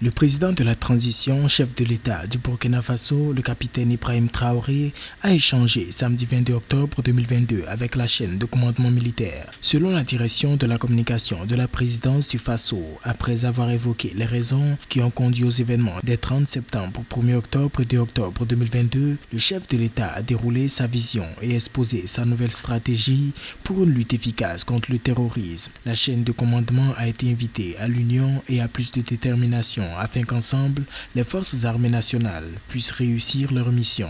Le président de la transition, chef de l'État du Burkina Faso, le capitaine Ibrahim Traoré, a échangé samedi 22 octobre 2022 avec la chaîne de commandement militaire. Selon la direction de la communication de la présidence du Faso, après avoir évoqué les raisons qui ont conduit aux événements des 30 septembre, 1er octobre et 2 octobre 2022, le chef de l'État a déroulé sa vision et exposé sa nouvelle stratégie pour une lutte efficace contre le terrorisme. La chaîne de commandement a été invitée à l'union et à plus de détermination afin qu'ensemble, les forces armées nationales puissent réussir leur mission.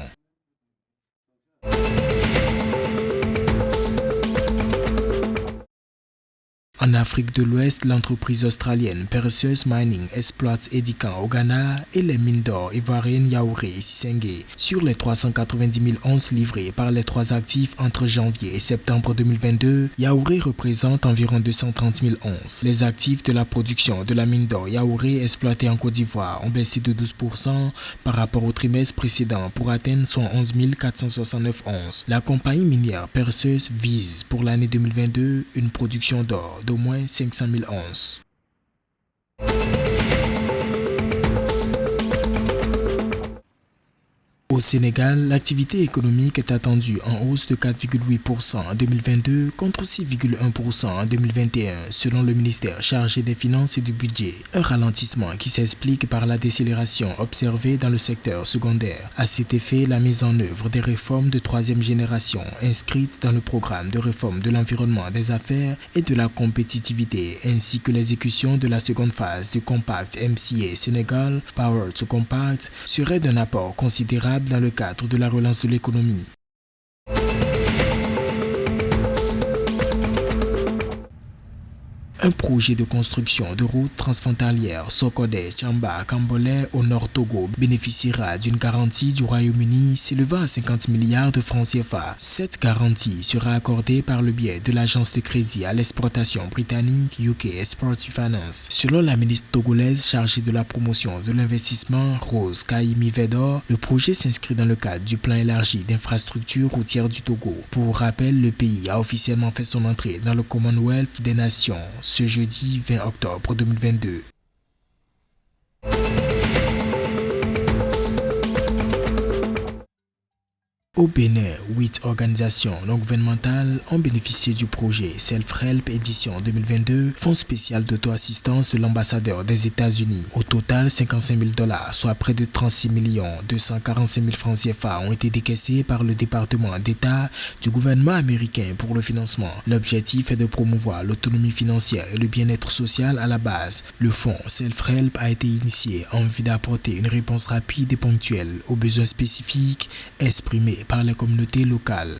En Afrique de l'Ouest, l'entreprise australienne Perseus Mining exploite Edikan au Ghana et les mines d'or ivoiriennes Yaouré et Sissingué. Sur les 390 000 onces livrées par les trois actifs entre janvier et septembre 2022, Yaouré représente environ 230 000 onces. Les actifs de la production de la mine d'or Yaouré exploitée en Côte d'Ivoire ont baissé de 12% par rapport au trimestre précédent pour atteindre 111 469 onces. La compagnie minière Perseus vise pour l'année 2022 une production d'or d'au moins 500 000 onces. Au Sénégal, l'activité économique est attendue en hausse de 4,8% en 2022 contre 6,1% en 2021 selon le ministère chargé des Finances et du Budget. Un ralentissement qui s'explique par la décélération observée dans le secteur secondaire. À cet effet, la mise en œuvre des réformes de troisième génération inscrites dans le programme de réforme de l'environnement des affaires et de la compétitivité ainsi que l'exécution de la seconde phase du Compact MCA Sénégal Power to Compact serait d'un apport considérable dans le cadre de la relance de l'économie. Un projet de construction de route transfrontalière Sokodé-Tchamba-Cambolais au nord Togo bénéficiera d'une garantie du Royaume-Uni s'élevant à 50 milliards de francs CFA. Cette garantie sera accordée par le biais de l'agence de crédit à l'exportation britannique UK Export Finance. Selon la ministre togolaise chargée de la promotion de l'investissement, Rose Kaimi Vedor, le projet s'inscrit dans le cadre du plan élargi d'infrastructures routières du Togo. Pour rappel, le pays a officiellement fait son entrée dans le Commonwealth des Nations ce jeudi 20 octobre 2022. Au Bénin, 8 organisations non gouvernementales ont bénéficié du projet Self-Help édition 2022, fonds spécial d'auto-assistance de l'ambassadeur des États-Unis. Au total, 55 000 $, soit près de 36 245 000 francs CFA, ont été décaissés par le département d'État du gouvernement américain pour le financement. L'objectif est de promouvoir l'autonomie financière et le bien-être social à la base. Le fonds Self-Help a été initié en vue d'apporter une réponse rapide et ponctuelle aux besoins spécifiques exprimés par les communautés locales.